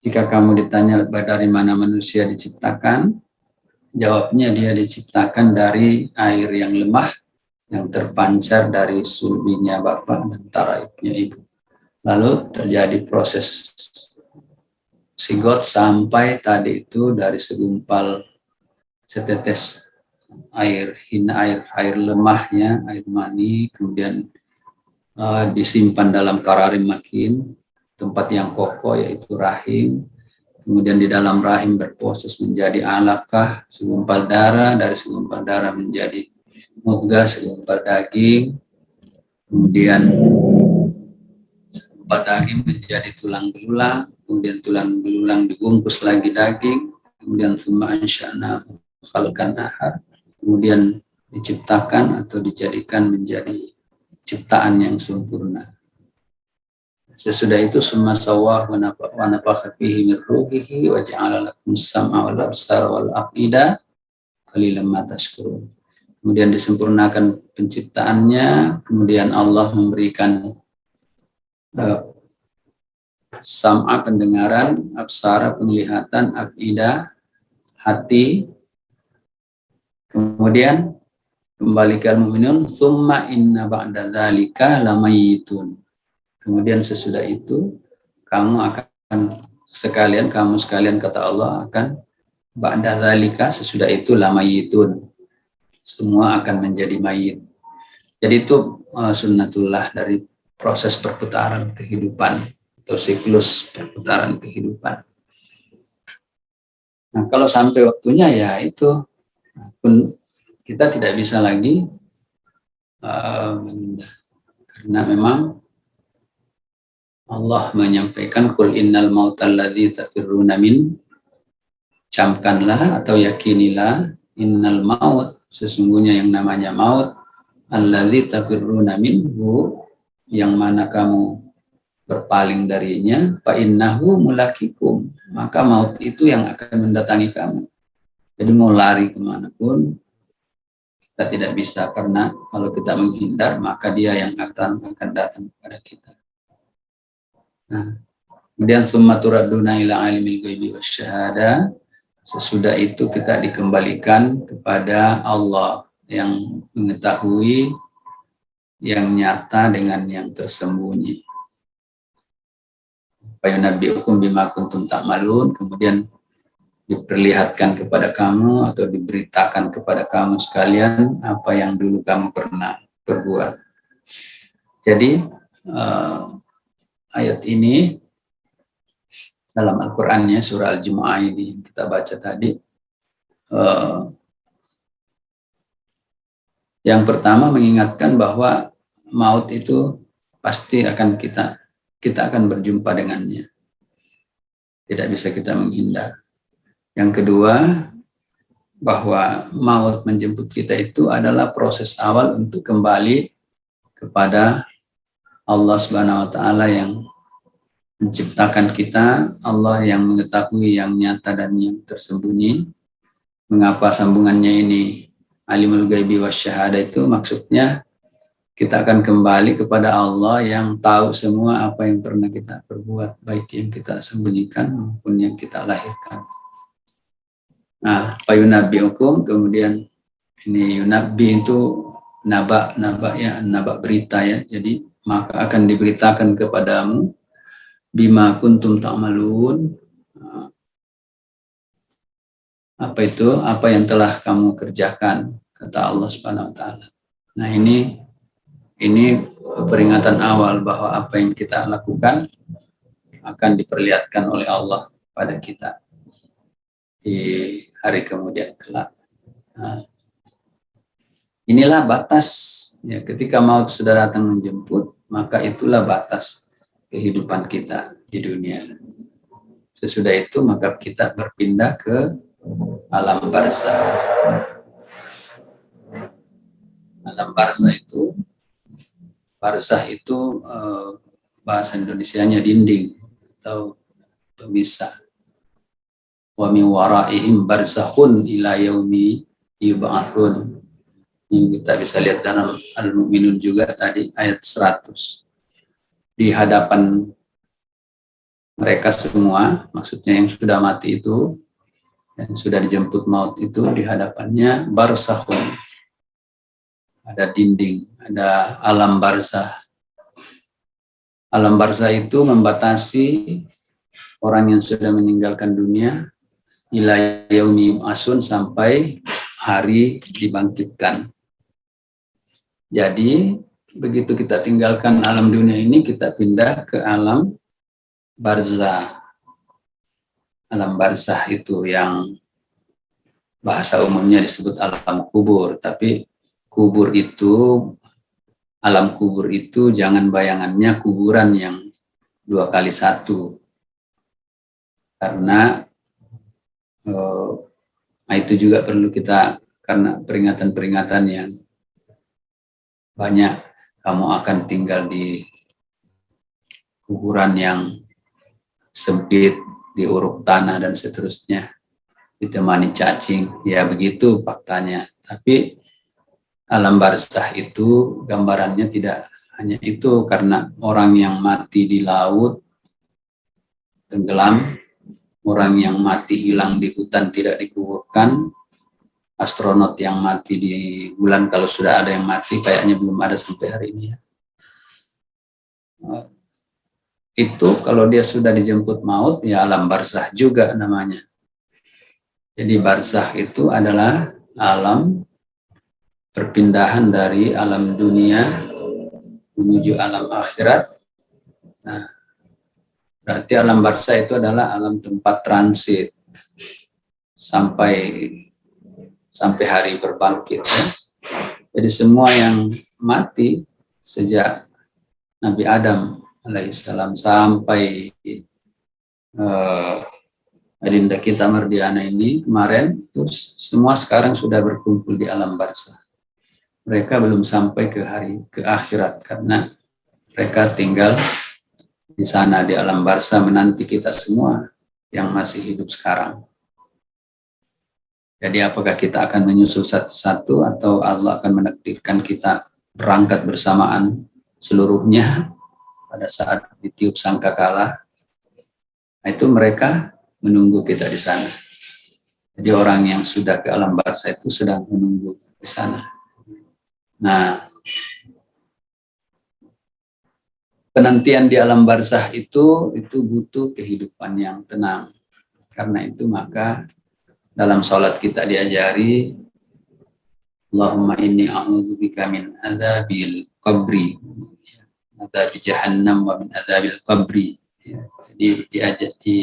Jika kamu ditanya dari mana manusia diciptakan, jawabnya dia diciptakan dari air yang lemah yang terpancar dari sulbinya bapak dan taraibnya ibu. Lalu terjadi proses sigot sampai tadi itu dari segumpal setetes air lemahnya, air mani, kemudian disimpan dalam qararin makin, tempat yang kokoh yaitu rahim. Kemudian di dalam rahim berproses menjadi alaqah, segumpal darah, dari segumpal darah menjadi mudghah, segumpal daging, kemudian segumpal daging menjadi tulang belulang, kemudian tulang belulang dibungkus lagi daging, kemudian tsumma ansha'nahu khalqan ahad, kemudian diciptakan atau dijadikan menjadi ciptaan yang sempurna. Sesudah itu summa sawwahu wa nafakha fihi min ruhihi wa ja'ala lakum as-sam'a wal absara wal af'ida qalilan ma tashkurun. Kemudian disempurnakan penciptaannya, kemudian Allah memberikan sam'a pendengaran, absara penglihatan, af'ida hati. Kemudian kembali ke Al-Mu'minun, summa inna ba'da dzalika lamayitun. Kemudian sesudah itu kamu sekalian kata Allah akan ba'da dzalika, sesudah itu lamayitun. Semua akan menjadi mayit. Jadi itu sunnatullah dari proses perputaran kehidupan atau siklus perputaran kehidupan. Nah, kalau sampai waktunya ya itu pun kita tidak bisa lagi menunda, karena memang Allah menyampaikan qul innal mautal ladzi tafirruna min, camkanlah atau yakinilah, innal maut, sesungguhnya yang namanya maut, alladzi tafirruna minhu, yang mana kamu berpaling darinya, fa innahu mulaqikum, maka maut itu yang akan mendatangi kamu. Jadi mau lari kemanapun kita tidak bisa, karena kalau kita menghindar maka dia yang akan datang kepada kita. Nah, kemudian summa turadduna ila alimil ghaibi wasyahada, sesudah itu kita dikembalikan kepada Allah yang mengetahui yang nyata dengan yang tersembunyi. Fayunabbi'ukum bima kuntum ta'malun, kemudian diperlihatkan kepada kamu atau diberitakan kepada kamu sekalian apa yang dulu kamu pernah perbuat. Jadi ayat ini dalam Al-Qur'annya surah Al-Jumu'ah ini kita baca tadi, yang pertama mengingatkan bahwa maut itu pasti akan kita akan berjumpa dengannya. Tidak bisa kita menghindar. Yang kedua, bahwa maut menjemput kita itu adalah proses awal untuk kembali kepada Allah Subhanahu wa taala yang menciptakan kita, Allah yang mengetahui yang nyata dan yang tersembunyi. Mengapa sambungannya ini Alimul Ghaibi Wasyahada, itu maksudnya kita akan kembali kepada Allah yang tahu semua apa yang pernah kita perbuat, baik yang kita sembunyikan maupun yang kita lahirkan. Nah, fayunabbi'ukum, kemudian ini yunabbi itu naba ya, naba berita ya. Jadi maka akan diberitakan kepadamu bima kuntum ta'malun. Apa itu? Apa yang telah kamu kerjakan, kata Allah Subhanahu wa taala. Nah, ini peringatan awal bahwa apa yang kita lakukan akan diperlihatkan oleh Allah pada kita di hari kemudian kelak. Nah, inilah batas ya, ketika maut sudah datang menjemput, maka itulah batas kehidupan kita di dunia. Sesudah itu maka kita berpindah ke alam barzah. Alam barzah itu bahasa Indonesianya dinding atau pemisah. Wa min waraihim barzakhun ila yaumi yub'atsun. Ini kita bisa lihat dalam Al-Mu'minun juga tadi ayat 100. Di hadapan mereka semua, maksudnya yang sudah mati itu dan sudah dijemput maut itu, di hadapannya barzakhun. Ada dinding, ada alam barzah. Alam barzah itu membatasi orang yang sudah meninggalkan dunia ila yaumi yub'atsun, sampai hari dibangkitkan. Jadi begitu kita tinggalkan alam dunia ini, kita pindah ke alam barzah. Alam barzah itu yang bahasa umumnya disebut alam kubur, tapi alam kubur itu jangan bayangannya kuburan yang 2 kali 1. Karena itu juga perlu kita, karena peringatan-peringatan yang banyak, kamu akan tinggal di kuburan yang sempit, diuruk tanah dan seterusnya, ditemani cacing, ya begitu faktanya. Tapi alam barzah itu gambarannya tidak hanya itu, karena orang yang mati di laut tenggelam, orang yang mati hilang di hutan tidak dikuburkan, astronot yang mati di bulan, kalau sudah ada yang mati, kayaknya belum ada sampai hari ini ya. Itu kalau dia sudah dijemput maut, ya alam barzah juga namanya. Jadi barzah itu adalah alam perpindahan dari alam dunia menuju alam akhirat. Nah, berarti alam barzah itu adalah alam tempat transit sampai hari berbangkit. Ya. Jadi semua yang mati sejak Nabi Adam alaihissalam sampai adinda kita Mardiana ini kemarin, terus semua sekarang sudah berkumpul di alam barzah. Mereka belum sampai ke akhirat karena mereka tinggal di sana di alam barzah menanti kita semua yang masih hidup sekarang. Jadi apakah kita akan menyusul satu-satu atau Allah akan menakdirkan kita berangkat bersamaan seluruhnya pada saat ditiup sangkakala? Nah, itu mereka menunggu kita di sana. Jadi orang yang sudah ke alam barzah itu sedang menunggu di sana. Nah, penantian di alam barzah itu butuh kehidupan yang tenang. Karena itu maka dalam sholat kita diajari, Allahumma inni a'udzubika min adzabil qabri, adzabi jahannam wa min adzabil qabri. Jadi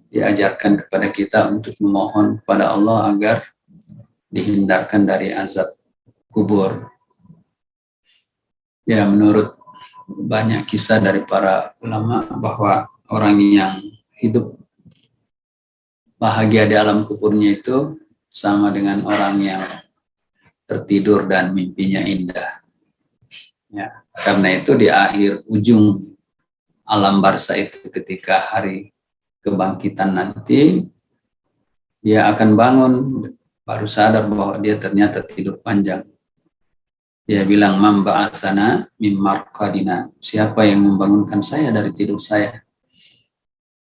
diajarkan kepada kita untuk memohon kepada Allah agar dihindarkan dari azab kubur. Ya, menurut banyak kisah dari para ulama bahwa orang yang hidup bahagia di alam kuburnya itu sama dengan orang yang tertidur dan mimpinya indah. Ya, karena itu di akhir ujung alam barzah itu ketika hari kebangkitan nanti, dia akan bangun baru sadar bahwa dia ternyata tidur panjang. Dia bilang, "Man ba'atsana min marqadina." Siapa yang membangunkan saya dari tidur saya?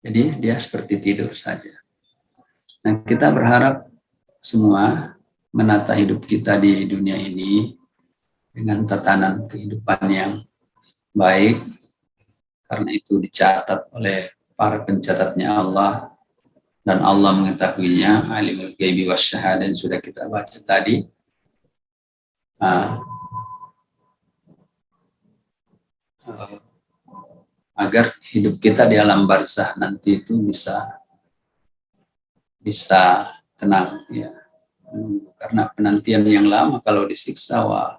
Jadi dia seperti tidur saja. Nah, kita berharap semua menata hidup kita di dunia ini dengan tatanan kehidupan yang baik, karena itu dicatat oleh para pencatatnya Allah, dan Allah mengetahuinya, alimul ghaibi wasyahada yang sudah kita baca tadi. Agar hidup kita di alam barzah nanti itu bisa tenang, ya. Karena penantian yang lama kalau disiksa, wah,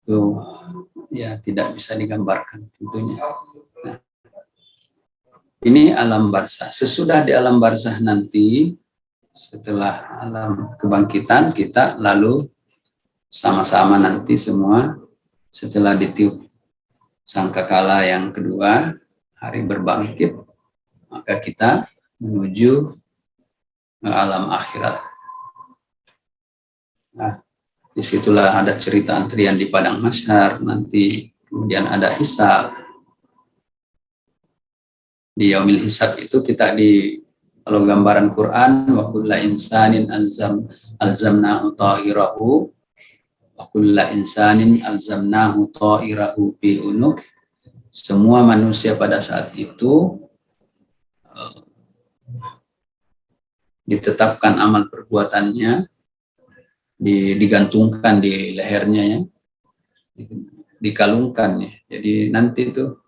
itu ya tidak bisa digambarkan tentunya. Nah, ini alam barzah. Sesudah di alam barzah nanti, setelah alam kebangkitan, kita lalu sama-sama nanti semua setelah ditiup sangkakala yang kedua, hari berbangkit, maka kita menuju ke alam akhirat. Nah, disitulah ada cerita antrian di padang mahsyar nanti, kemudian ada hisab. Di yaumil hisab itu kita kalau gambaran Quran, wa kullu insanin alzamnahu ta'irahu, wa kullu insanin alzamnahu ta'irahu bi unuk. Semua manusia pada saat itu ditetapkan amal perbuatannya, digantungkan di lehernya, ya, dikalungkan, ya. Jadi nanti itu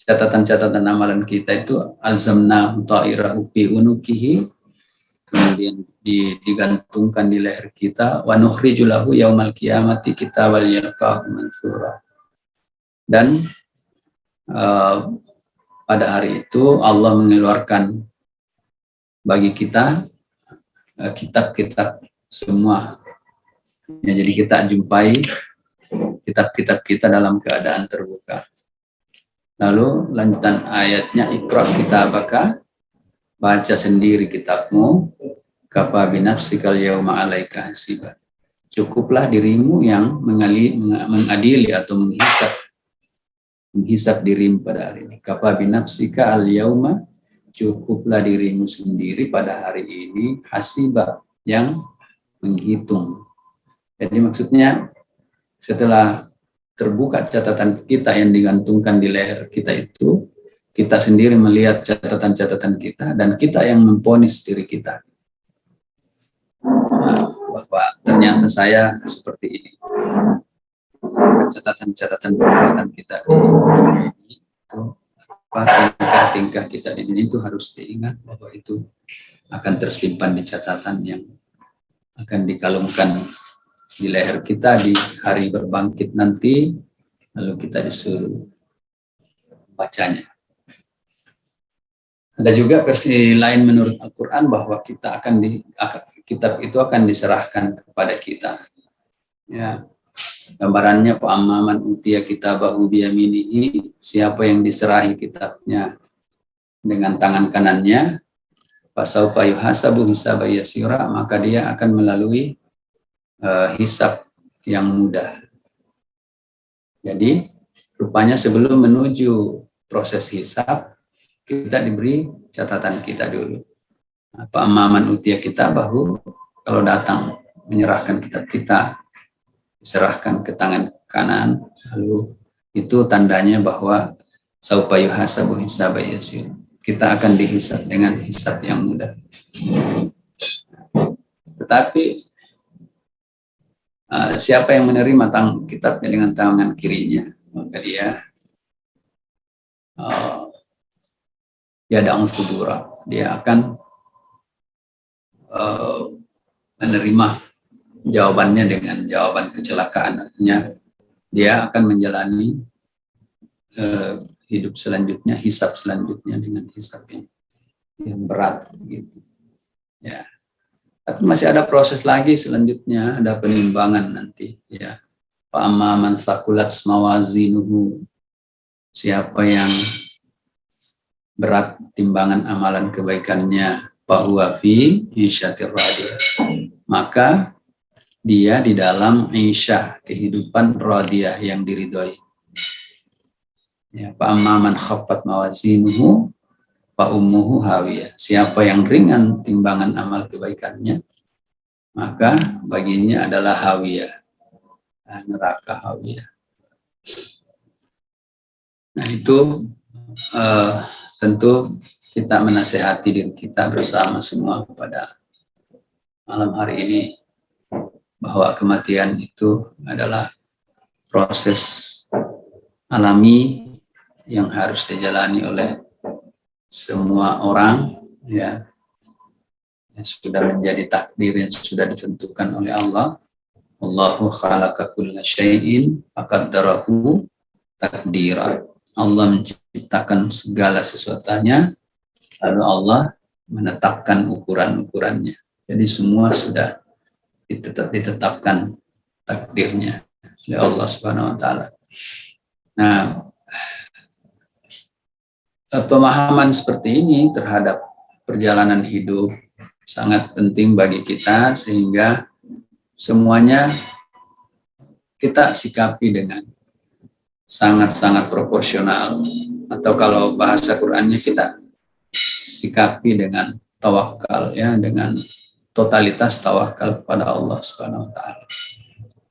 catatan-catatan amalan kita itu alzamnahu ta'irahu bi unukihi, kemudian digantungkan di leher kita, wa nukhriju lahu yaumal qiyamati kitaban yalqahu mansura. Dan pada hari itu Allah mengeluarkan bagi kita kitab-kitab semua. Ya, jadi kita jumpai kitab-kitab kita dalam keadaan terbuka. Lalu lanjutan ayatnya, Iqra kitabaka, baca sendiri kitabmu, kafa binafsikal yauma 'alaika hasiba. Cukuplah dirimu yang mengadili atau menghisab dirimu pada hari ini. Kafa binafsika al yauma, cukuplah dirimu sendiri pada hari ini, hasiba, yang menghitung. Jadi maksudnya setelah terbuka catatan kita yang digantungkan di leher kita itu, kita sendiri melihat catatan-catatan kita, dan kita yang memvonis diri kita. Bahwa ternyata saya seperti ini. Catatan-catatan perbuatan kita ini, tingkah-tingkah kita ini itu harus diingat bahwa itu akan tersimpan di catatan yang akan dikalungkan di leher kita di hari berbangkit nanti, lalu kita disuruh bacanya. Ada juga versi lain menurut Al-Quran bahwa kitab itu akan diserahkan kepada kita. Ya, gambarannya fa'amman utiya kitabahu biyaminihi, siapa yang diserahi kitabnya dengan tangan kanannya, fasaufa yuhasabu hisaban yasira, maka dia akan melalui hisab yang mudah. Jadi rupanya sebelum menuju proses hisab, kita diberi catatan kita dulu. Apa amaman utia kita bahu, kalau datang menyerahkan kitab kita, diserahkan ke tangan kanan, lalu itu tandanya bahwa saufa yuhasabu hisaban yasir. Kita akan dihisab dengan hisab yang mudah. Tetapi siapa yang menerima kitabnya dengan tangan kirinya, maka dia yada'un subura, dia akan menerima jawabannya dengan jawaban kecelakaan. Artinya dia akan menjalani hidup selanjutnya, hisab selanjutnya dengan hisab yang berat, gitu. Ya, Tapi masih ada proses lagi selanjutnya, ada penimbangan nanti ya. Fa amma man thaqulat mawazinuhu, siapa yang berat timbangan amalan kebaikannya, bahwa fi isyatir radiyah, maka dia di dalam isyah, kehidupan radiyah yang diridhoi. Ya, fa amma man khaffat mawazinuhu fa ummuhu hawiyah, siapa yang ringan timbangan amal kebaikannya, maka baginya adalah hawiyah, neraka hawiyah. Nah itu tentu kita menasehati diri kita bersama semua pada malam hari ini, bahwa kematian itu adalah proses alami yang harus dijalani oleh semua orang, ya, yang sudah menjadi takdir yang sudah ditentukan oleh Allah. Allahu khalaqa kulla syai'in faqaddarahu takdira. Allah menciptakan segala sesuatunya, lalu Allah menetapkan ukuran-ukurannya. Jadi semua sudah ditetapkan takdirnya oleh Allah Subhanahu wa taala. Nah, pemahaman seperti ini terhadap perjalanan hidup sangat penting bagi kita, sehingga semuanya kita sikapi dengan sangat-sangat proporsional, atau kalau bahasa Qur'annya kita sikapi dengan tawakal, ya, dengan totalitas tawakal kepada Allah Subhanahu wa taala.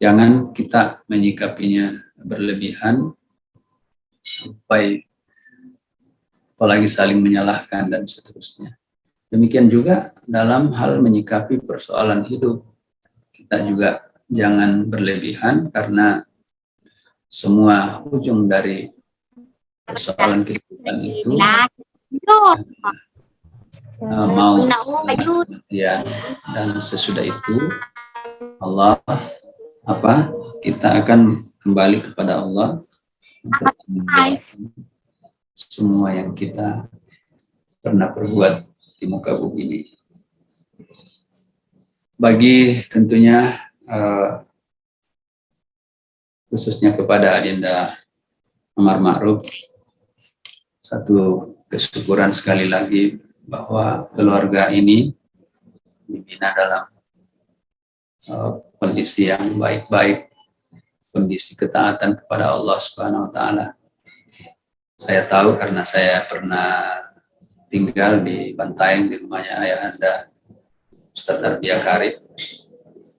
Jangan kita menyikapinya berlebihan sampai apalagi saling menyalahkan dan seterusnya. Demikian juga dalam hal menyikapi persoalan hidup, kita juga jangan berlebihan, karena semua ujung dari persoalan kehidupan itu mau ya, dan sesudah itu Allah kita akan kembali kepada Allah untuk semua yang kita pernah perbuat di muka bumi ini. Bagi tentunya khususnya kepada Adinda Amar Ma'ruf, satu kesyukuran sekali lagi bahwa keluarga ini dibina dalam kondisi yang baik-baik, kondisi ketaatan kepada Allah Subhanahu wa taala. Saya tahu karena saya pernah tinggal di Bantaeng di rumahnya ayahanda Ustadz Arbia Karib.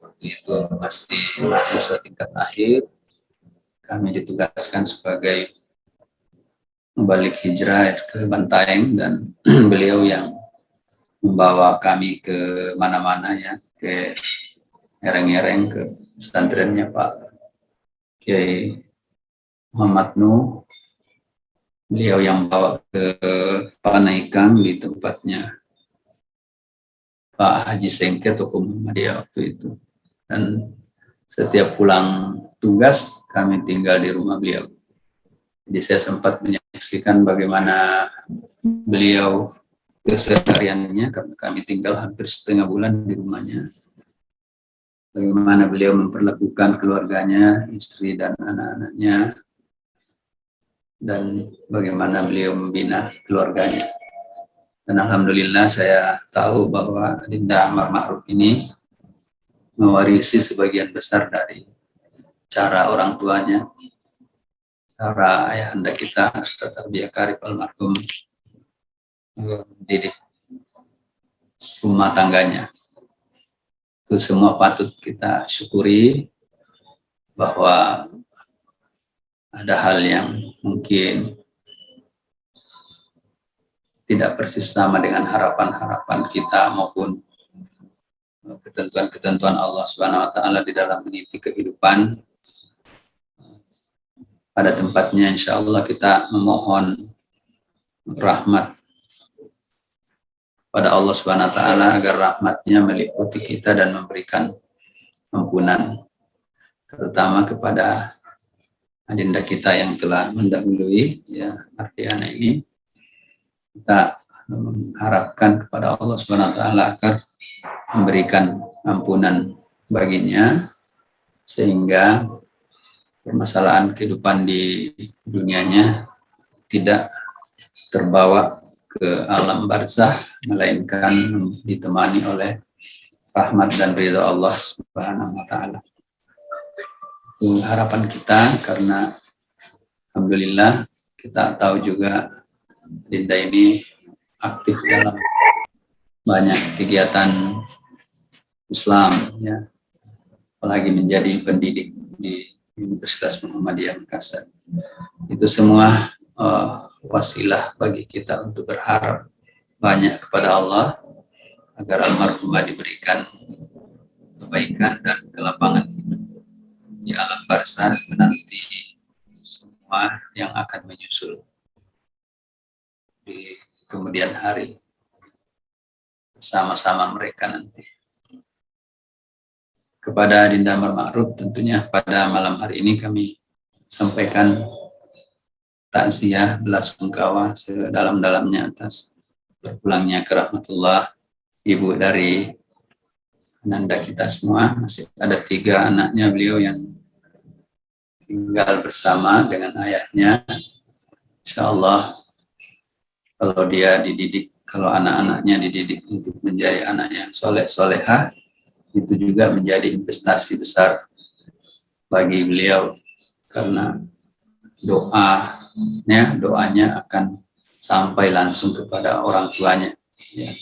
Waktu itu masih mahasiswa tingkat akhir, kami ditugaskan sebagai membalik hijrah ke Bantaeng, dan beliau yang membawa kami ke mana-mana, ya, ke ereng-ereng, ke pesantrennya Pak Kiai Muhammad Nuh. Beliau yang bawa ke Panaikang di tempatnya Pak Haji Sengke Tokoh Muhammadiyah waktu itu. Dan setiap pulang tugas kami tinggal di rumah beliau. Jadi saya sempat menyaksikan bagaimana beliau kesehariannya, karena kami tinggal hampir setengah bulan di rumahnya. Bagaimana beliau memperlakukan keluarganya, istri dan anak-anaknya, dan bagaimana beliau membina keluarganya. Dan alhamdulillah saya tahu bahwa Adinda Amar Ma'ruf ini mewarisi sebagian besar dari cara orang tuanya, cara ayahanda kita Ustadz Arbia Karib almarhum mendidik rumah tangganya. Itu semua patut kita syukuri, bahwa ada hal yang mungkin tidak persis sama dengan harapan-harapan kita maupun ketentuan-ketentuan Allah Subhanahu wa taala di dalam meniti kehidupan. Pada tempatnya insya Allah kita memohon rahmat pada Allah Subhanahu wa taala agar rahmatnya meliputi kita dan memberikan ampunan, terutama kepada adinda kita yang telah mendahului, ya, Ardiana ini. Kita mengharapkan kepada Allah Subhanahu wa taala agar memberikan ampunan baginya, sehingga permasalahan kehidupan di dunianya tidak terbawa ke alam barzah, melainkan ditemani oleh rahmat dan ridha Allah Subhanahu wa taala. Itu harapan kita, karena alhamdulillah kita tahu juga Dinda ini aktif dalam banyak kegiatan Islam, ya, apalagi menjadi pendidik di Universitas Muhammadiyah Makassar. Itu semua wasilah bagi kita untuk berharap banyak kepada Allah agar almarhumah diberikan kebaikan dan kelapangan hidup di alam barzah menanti semua yang akan menyusul di kemudian hari bersama-sama mereka nanti. Kepada Dinda Amar Ma'ruf, tentunya pada malam hari ini kami sampaikan takziah belasungkawa sedalam-dalamnya atas berpulangnya ke rahmatullah ibu dari Ananda kita semua. Masih ada 3 anaknya beliau yang tinggal bersama dengan ayahnya. Insya Allah kalau dia dididik, kalau anak-anaknya dididik untuk menjadi anak yang soleh-solehah, itu juga menjadi investasi besar bagi beliau, karena doanya akan sampai langsung kepada orang tuanya. Ya.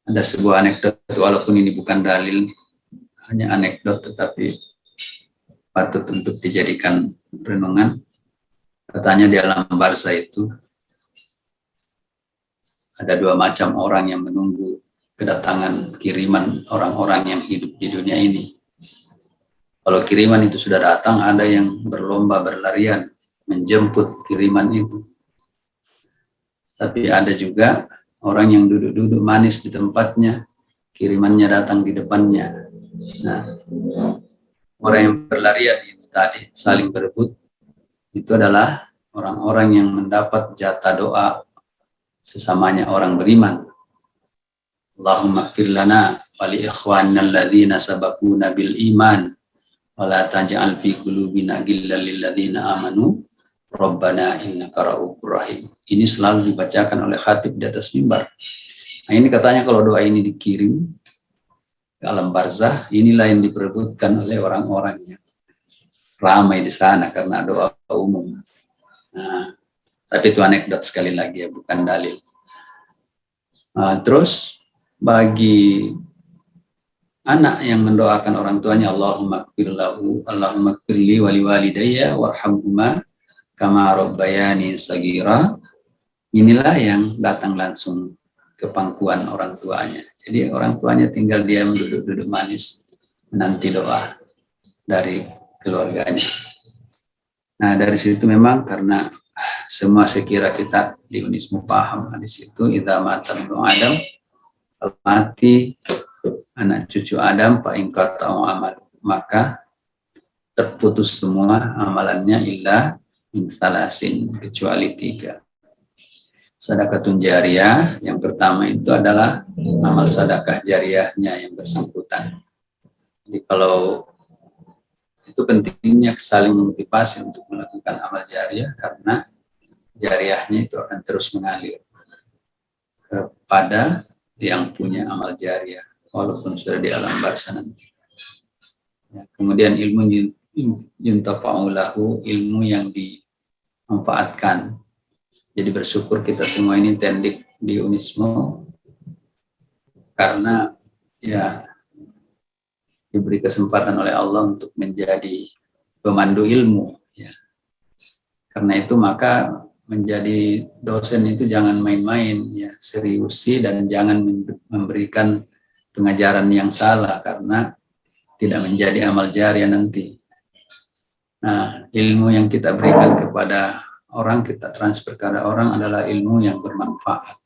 Ada sebuah anekdot, walaupun ini bukan dalil, hanya anekdot, tetapi patut untuk dijadikan renungan. Katanya di alam barzah itu ada 2 macam orang yang menunggu kedatangan kiriman orang-orang yang hidup di dunia ini. Kalau kiriman itu sudah datang, ada yang berlomba berlarian menjemput kiriman itu. Tapi ada juga orang yang duduk-duduk manis di tempatnya, kirimannya datang di depannya. Nah, orang yang berlarian itu tadi saling berebut, itu adalah orang-orang yang mendapat jatah doa sesamanya orang beriman. Allahumma ighfir lana wa li ikhwanina alladzina sabaquna bil iman wa la taj'al fi qulubina ghillan lil ladzina amanu rabbana innaka ra'ufur rahim. Ini selalu dibacakan oleh khatib di atas mimbar. Nah, ini katanya kalau doa ini dikirim ke alam barzah, inilah yang diperebutkan oleh orang-orang yang ramai di sana karena doa umum. Nah, tapi itu anekdot sekali lagi ya, bukan dalil. Terus bagi anak yang mendoakan orang tuanya, Allahumma ighfir lahu, Allahumma ighfirli wa liwalidayya warhamhuma kama rabbayani sagira. Inilah yang datang langsung ke pangkuan orang tuanya. Jadi orang tuanya tinggal diam duduk-duduk manis menanti doa dari keluarganya. Nah, dari situ memang karena semua sekira kita di Unismu paham di situ, idza mata ibnu Adam, kalau mati anak cucu Adam, fa in qata'u amal, maka terputus semua amalannya illa min salasin, kecuali 3. Sedekatun jariyah, yang pertama itu adalah amal sedekah jariyahnya yang bersangkutan. Jadi kalau itu pentingnya saling memotivasi untuk melakukan amal jariyah, karena jariyahnya itu akan terus mengalir kepada yang punya amal jariyah, walaupun sudah di alam barzah nanti. Ya, kemudian ilmu yuntafa'ulahu, ilmu yang dimanfaatkan. Jadi bersyukur kita semua ini tendik di Unismo karena ya diberi kesempatan oleh Allah untuk menjadi pemandu ilmu. Ya. Karena itu maka menjadi dosen itu jangan main-main, ya, seriusi dan jangan memberikan pengajaran yang salah karena tidak menjadi amal jariah nanti. Nah, ilmu yang kita berikan kepada orang, kita transfer kepada orang adalah ilmu yang bermanfaat.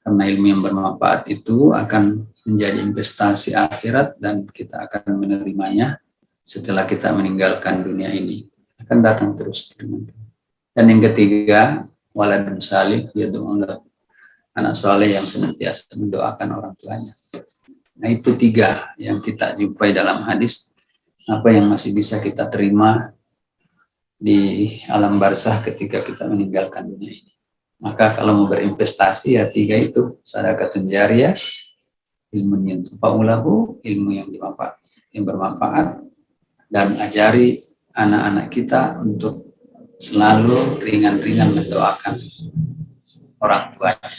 Karena ilmu yang bermanfaat itu akan menjadi investasi akhirat dan kita akan menerimanya setelah kita meninggalkan dunia ini. Akan datang terus. Dan yang ketiga, waladun salih, yaitu anak soleh yang senantiasa mendoakan orang tuanya. Nah, itu 3 yang kita jumpai dalam hadis, apa yang masih bisa kita terima di alam barzah ketika kita meninggalkan dunia ini. Maka kalau mau berinvestasi ya 3 itu, sadaqatun jariyah, ilmu yang tufa'ulahu, ilmu yang bermanfaat, dan ajari anak-anak kita untuk selalu ringan-ringan mendoakan orang tuanya.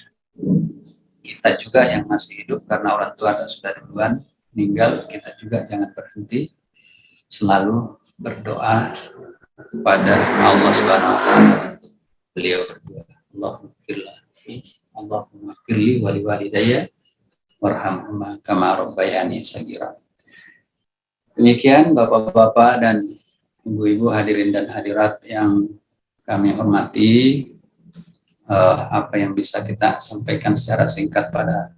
Kita juga yang masih hidup, karena orang tua sudah duluan meninggal, kita juga jangan berhenti selalu berdoa kepada Allah Subhanahu wa taala untuk beliau berdua. Allahumma firli wa liwalidayya warhamhuma kama rabbayani shaghira. Demikian Bapak-bapak dan Ibu-ibu hadirin dan hadirat yang kami hormati, apa yang bisa kita sampaikan secara singkat pada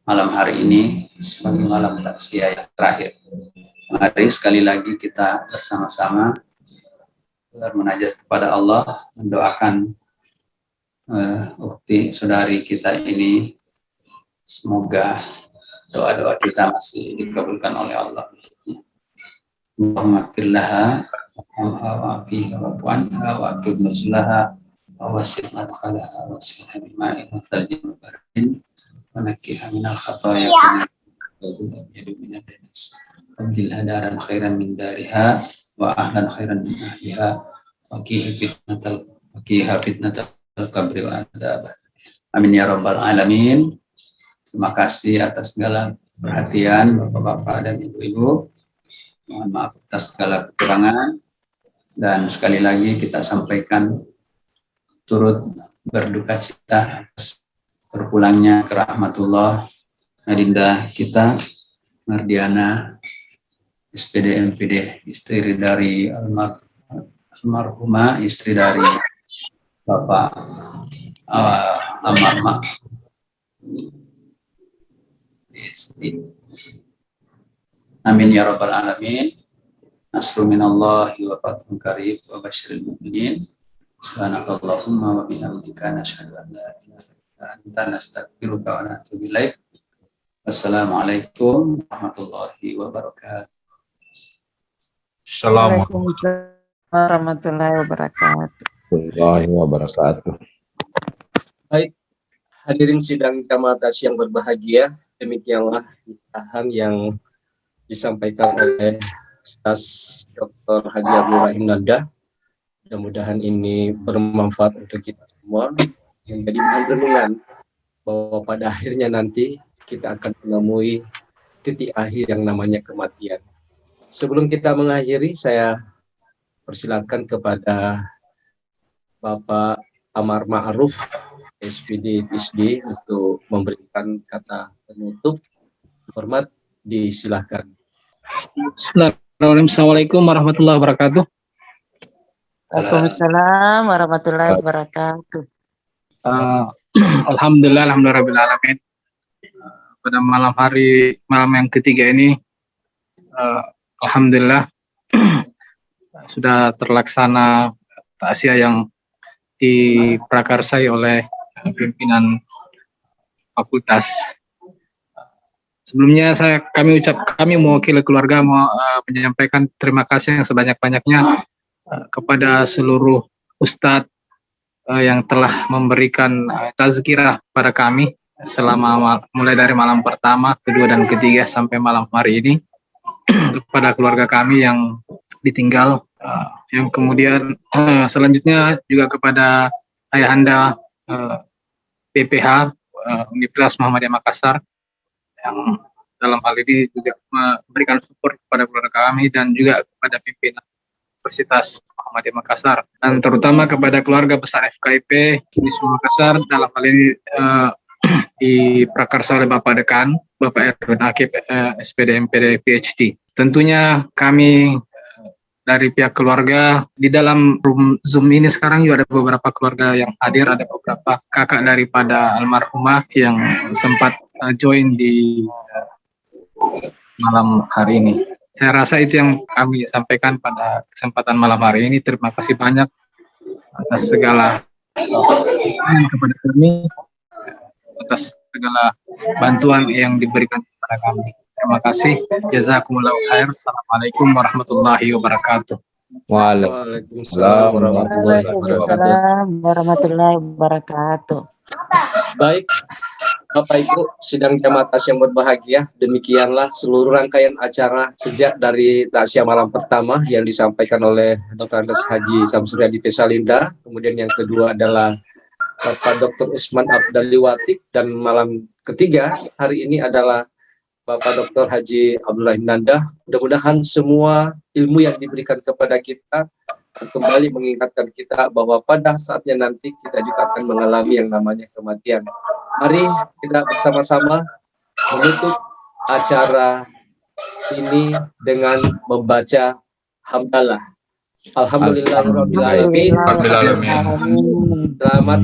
malam hari ini sebagai malam taksiyah yang terakhir. Mari sekali lagi kita bersama-sama bermunajat kepada Allah, mendoakan ukti saudari kita ini, semoga doa-doa kita masih dikabulkan oleh Allah. Allahumma firlaha wa'afiha wa'anha wa'akib nuzulaha wa'wasif madkhalaha wa'silha bima'in wa thaljin wa baradin wa nakkiha minal khataya yadu minad danas abdilha daran khairan min dariha wa ahlan khairan min ahliha wa kiha fitnatal qabri wa adabah. Amin ya rabbal alamin. Terima kasih atas segala perhatian Bapak-bapak dan Ibu-ibu. Mohon maaf atas segala kekurangan, dan sekali lagi kita sampaikan turut berduka cita atas berpulangnya ke rahmatullah adinda kita Mardiana SPD MPD, istri dari almarhumah, istri dari Bapak almarhum Amin ya rabbal alamin. Nasru minallahi wa fathun qarib wa basyiril mu'minin. Subhanakallahumma wa bihamdika nasyhadu an la ilaha illa anta nastaghfiruka wa natubu ilaik. Wassalamualaikum warahmatullahi wabarakatuh. Assalamualaikum. Waalaikumsalam warahmatullahi wabarakatuh. Warahmatullahi wabarakatuh. Baik, hadirin sidang Kamatash yang berbahagia, demikianlah tahan yang disampaikan oleh Ustaz Dr. Haji Abdul Rahim Nanda. Mudah-mudahan ini bermanfaat untuk kita semua, menjadi panduan bahwa pada akhirnya nanti kita akan menemui titik akhir yang namanya kematian. Sebelum kita mengakhiri, saya persilakan kepada Bapak Amar Ma'ruf SPD PhD untuk memberikan kata penutup. Hormat, disilahkan. Bismillahirrahmanirrahim. Assalamualaikum warahmatullahi wabarakatuh. Waalaikumsalam warahmatullahi wabarakatuh. Alhamdulillahirabbil alamin. Pada malam yang ketiga ini, alhamdulillah sudah terlaksana takziah yang diprakarsai oleh pimpinan fakultas. Sebelumnya kami mewakili keluarga menyampaikan terima kasih yang sebanyak-banyaknya kepada seluruh ustadz yang telah memberikan tazkirah pada kami selama mulai dari malam pertama, kedua dan ketiga sampai malam hari ini. Kepada keluarga kami yang ditinggal, yang kemudian selanjutnya juga kepada ayahanda PPH Universitas Muhammadiyah Makassar yang dalam hal ini juga memberikan support kepada keluarga kami dan juga kepada pimpinan Universitas Muhammadiyah Makassar, dan terutama kepada keluarga besar FKIP Universitas Makassar dalam hal ini diprakarsa oleh Bapak Dekan, Bapak Erwin Akib SPD MPD PhD. Tentunya kami dari pihak keluarga di dalam room Zoom ini sekarang juga ada beberapa keluarga yang hadir, ada beberapa kakak daripada almarhumah yang sempat join di malam hari ini. Saya rasa itu yang kami sampaikan pada kesempatan malam hari ini. Terima kasih banyak atas segala kepada kami, atas segala bantuan yang diberikan kepada kepada kami. Terima kasih. Jazakumullahu khair. Assalamualaikum warahmatullahi wabarakatuh. Waalaikumsalam warahmatullahi wabarakatuh. Waalaikumsalam warahmatullahi wabarakatuh. Baik, Bapak Ibu, sidang jamaah tasyah yang berbahagia, demikianlah seluruh rangkaian acara sejak dari tasyah malam pertama yang disampaikan oleh Dr. Andes Haji Samsuriadi Pesalinda, kemudian yang kedua adalah Bapak Dr. Usman Abdali Watik, dan malam ketiga hari ini adalah Bapak Dr. Haji Abdullah Nanda. Mudah-mudahan semua ilmu yang diberikan kepada kita kembali mengingatkan kita bahwa pada saatnya nanti kita juga akan mengalami yang namanya kematian. Mari kita bersama-sama menutup acara ini dengan membaca hamdalah. Alhamdulillahirabbil alamin. Selamat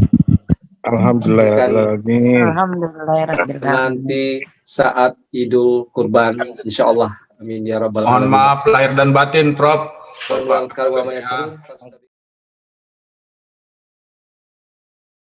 Alhamdulillahirrahmanirrahim. Alhamdulillahirrahmanirrahim. nanti saat Idul Kurban, insyaallah. Amin ya rabbal Mohon alamin. maaf lahir dan batin, Prof. Wal karum wa mayasur.